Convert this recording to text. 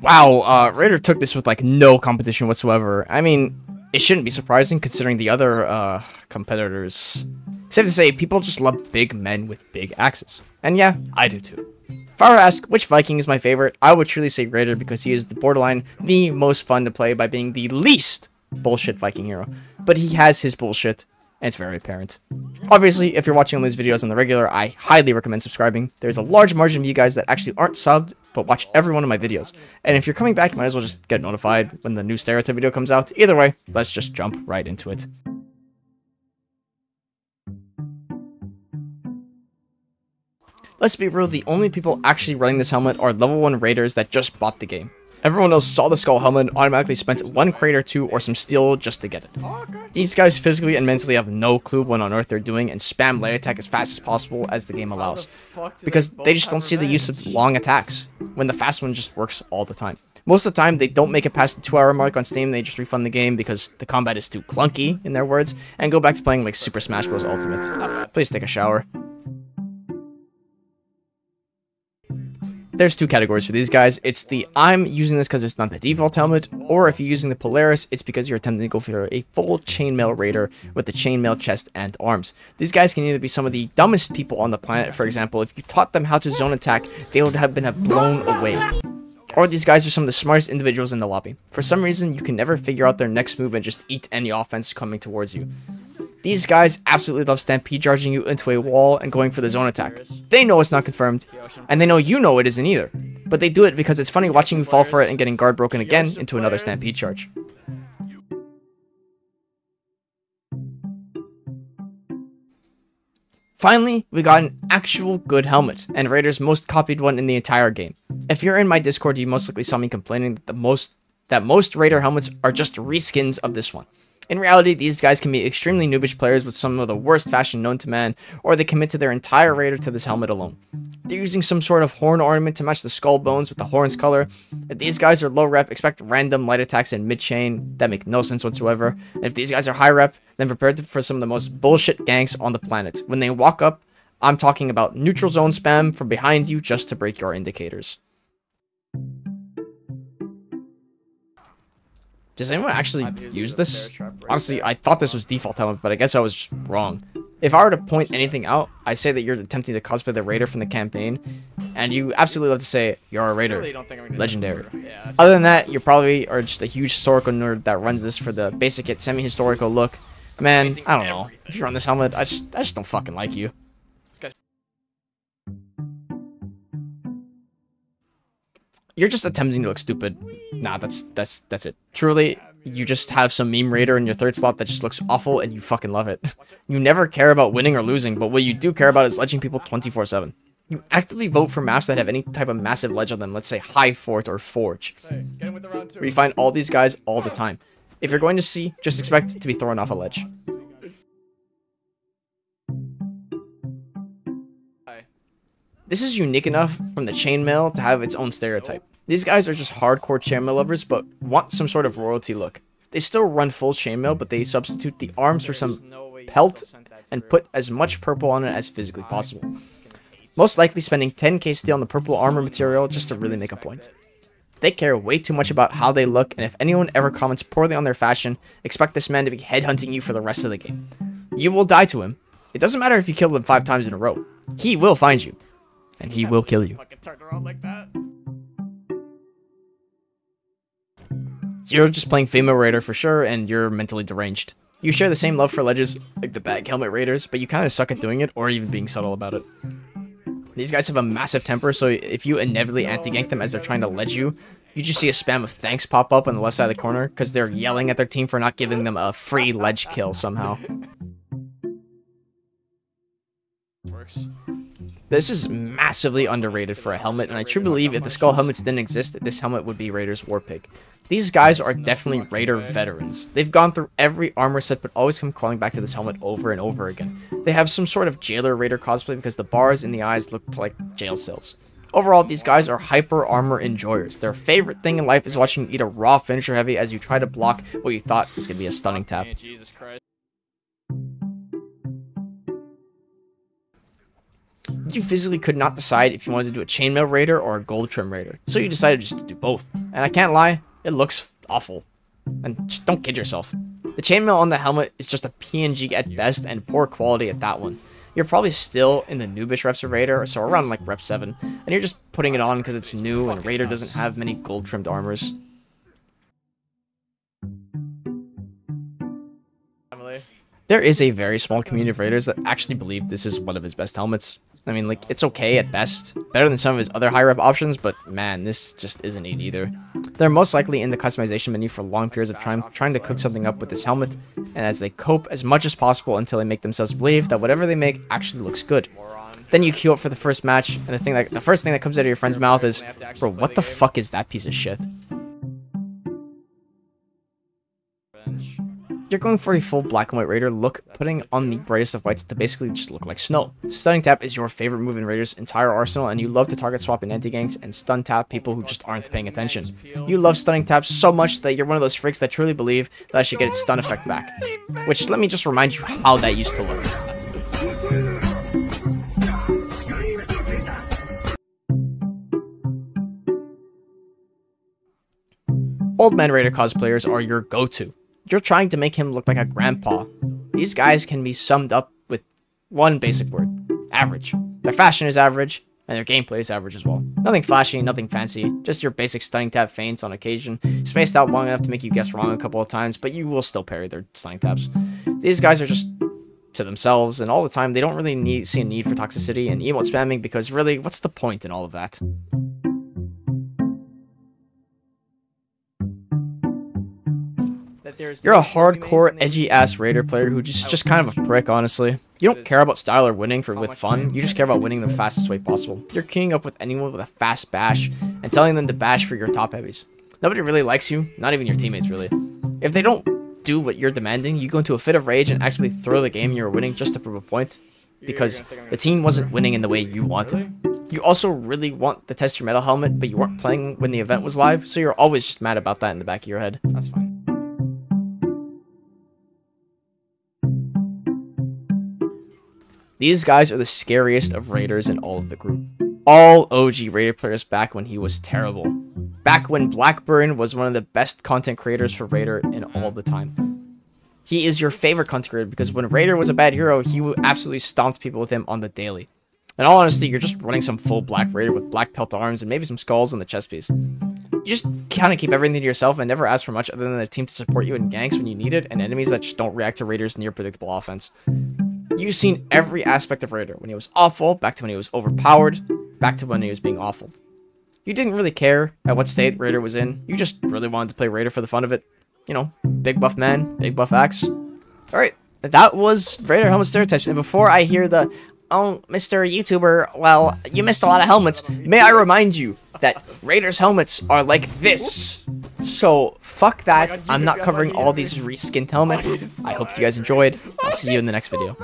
Wow, Raider took this with like no competition whatsoever. I mean, it shouldn't be surprising considering the other competitors. Safe to say, people just love big men with big axes. And yeah, I do too. If I were to ask which Viking is my favorite, I would truly say Raider because he is the borderline the most fun to play by being the least bullshit Viking hero. But he has his bullshit, and it's very apparent. Obviously, if you're watching all these videos on the regular, I highly recommend subscribing. There's a large margin of you guys that actually aren't subbed, but watch every one of my videos. And if you're coming back, you might as well just get notified when the new Stereotype video comes out. Either way, let's just jump right into it. Let's be real, the only people actually running this helmet are level 1 raiders that just bought the game. Everyone else saw the skull helmet, automatically spent 1 crate or 2 or some steel just to get it. These guys physically and mentally have no clue what on earth they're doing and spam light attack as fast as possible as the game allows. Because they just don't see the use of long attacks, when the fast one just works all the time. Most of the time, they don't make it past the 2-hour mark on Steam, they just refund the game because the combat is too clunky, in their words, and go back to playing like Super Smash Bros. Ultimate. Please take a shower. There's 2 categories for these guys. It's the I'm using this because it's not the default helmet, or if you're using the Polaris, it's because you're attempting to go for a full chainmail raider with the chainmail chest and arms. These guys can either be some of the dumbest people on the planet. For example, if you taught them how to zone attack, they would have been blown away. Or these guys are some of the smartest individuals in the lobby. For some reason, you can never figure out their next move and just eat any offense coming towards you. These guys absolutely love stampede charging you into a wall and going for the zone attack. They know it's not confirmed, and they know you know it isn't either. But they do it because it's funny watching you fall for it and getting guard broken again into another stampede charge. Finally, we got an actual good helmet, and Raider's most copied one in the entire game. If you're in my Discord, you most likely saw me complaining that most Raider helmets are just reskins of this one. In reality, these guys can be extremely noobish players with some of the worst fashion known to man, or they commit to their entire Raider to this helmet alone. They're using some sort of horn ornament to match the skull bones with the horn's color. If these guys are low rep, expect random light attacks in mid-chain that make no sense whatsoever. And if these guys are high rep, then prepare for some of the most bullshit ganks on the planet. When they walk up, I'm talking about neutral zone spam from behind you just to break your indicators. Does anyone actually use this? Honestly, I thought this was default helmet, but I guess I was just wrong. If I were to point anything out, I say that you're attempting to cosplay the Raider from the campaign, and you absolutely love to say, you're a Raider. Legendary. Other than that, you probably are just a huge historical nerd that runs this for the basic yet semi-historical look. Man, I don't know. If you're on this helmet, I just don't fucking like you. You're just attempting to look stupid. Nah, that's it. Truly, you just have some meme raider in your 3rd slot that just looks awful and you fucking love it. You never care about winning or losing, but what you do care about is ledging people 24/7. You actively vote for maps that have any type of massive ledge on them, let's say High Fort or Forge. We find all these guys all the time. If you're going to see, just expect to be thrown off a ledge. This is unique enough from the chainmail to have its own stereotype. These guys are just hardcore chainmail lovers, but want some sort of royalty look. They still run full chainmail, but they substitute the arms for some pelt and put as much purple on it as physically possible. Most likely spending 10k steel on the purple armor material just to really make a point. They care way too much about how they look, and if anyone ever comments poorly on their fashion, expect this man to be headhunting you for the rest of the game. You will die to him. It doesn't matter if you kill him 5 times in a row. He will find you. And he will kill you. You're just playing female raider for sure, and you're mentally deranged. You share the same love for ledges like the bag helmet raiders, but you kind of suck at doing it or even being subtle about it. These guys have a massive temper, so if you inevitably anti-gank them as they're trying to ledge you, you just see a spam of thanks pop up on the left side of the corner because they're yelling at their team for not giving them a free ledge kill somehow. Works. This is massively underrated for a helmet, and I truly believe if the skull helmets didn't exist, this helmet would be Raider's war pick. These guys are definitely Raider veterans. They've gone through every armor set, but always come crawling back to this helmet over and over again. They have some sort of jailer Raider cosplay because the bars in the eyes look like jail cells. Overall, these guys are hyper armor enjoyers. Their favorite thing in life is watching you eat a raw finisher heavy as you try to block what you thought was going to be a stunning tap. You physically could not decide if you wanted to do a chainmail raider or a gold trim raider, so you decided just to do both. And I can't lie, it looks awful. And just don't kid yourself. The chainmail on the helmet is just a PNG at best and poor quality at that one. You're probably still in the noobish reps of Raider, so around like rep 7, and you're just putting it on because it's new and Raider doesn't have many gold trimmed armors. There is a very small community of Raiders that actually believe this is one of his best helmets. I mean, like, it's okay at best. Better than some of his other high rep options, but man, this just isn't it either. They're most likely in the customization menu for long periods of time, trying to cook something up with this helmet, and as they cope as much as possible until they make themselves believe that whatever they make actually looks good. Then you queue up for the first match, and the first thing that comes out of your friend's mouth is, bro, what the fuck is that piece of shit? You're going for a full black and white Raider look, putting on the brightest of whites to basically just look like snow. Stunning Tap is your favorite move in Raider's entire arsenal, and you love to target swap in anti-ganks and stun tap people who just aren't paying attention. You love Stunning Tap so much that you're one of those freaks that truly believe that I should get its stun effect back. Which, let me just remind you how that used to look. Old man Raider cosplayers are your go-to. You're trying to make him look like a grandpa. These guys can be summed up with one basic word: average. Their fashion is average, and their gameplay is average as well. Nothing flashy, nothing fancy, just your basic stunning tap feints on occasion, spaced out long enough to make you guess wrong a couple of times, but you will still parry their stunning taps. These guys are just to themselves, and all the time they don't really see a need for toxicity and emote spamming, because really, what's the point in all of that? You're a hardcore, edgy-ass Raider player who just kind of a prick, honestly. You don't care about style or winning with fun, you just care about winning the fastest way possible. You're queuing up with anyone with a fast bash, and telling them to bash for your top heavies. Nobody really likes you, not even your teammates really. If they don't do what you're demanding, you go into a fit of rage and actually throw the game you were winning just to prove a point, because the team wasn't winning in the way you wanted. You also really want the Test Your Metal helmet, but you weren't playing when the event was live, so you're always just mad about that in the back of your head. That's fine. These guys are the scariest of Raiders in all of the group. All OG Raider players back when he was terrible. Back when Blackburn was one of the best content creators for Raider in all the time. He is your favorite content creator because when Raider was a bad hero, he would absolutely stomp people with him on the daily. In all honesty, you're just running some full black Raider with black pelt arms and maybe some skulls on the chest piece. You just kind of keep everything to yourself and never ask for much other than a team to support you in ganks when you need it and enemies that just don't react to Raider's near predictable offense. You've seen every aspect of Raider, when he was awful, back to when he was overpowered, back to when he was being awful. You didn't really care at what state Raider was in, you just really wanted to play Raider for the fun of it. You know, big buff man, big buff axe. Alright, that was Raider helmet stereotypes, and before I hear the, "Oh, Mr. YouTuber, well, you missed a lot of helmets," may I remind you that Raider's helmets are like this. So, fuck that. I'm not covering all these reskinned helmets. I hope you guys enjoyed. I'll see you in the next video.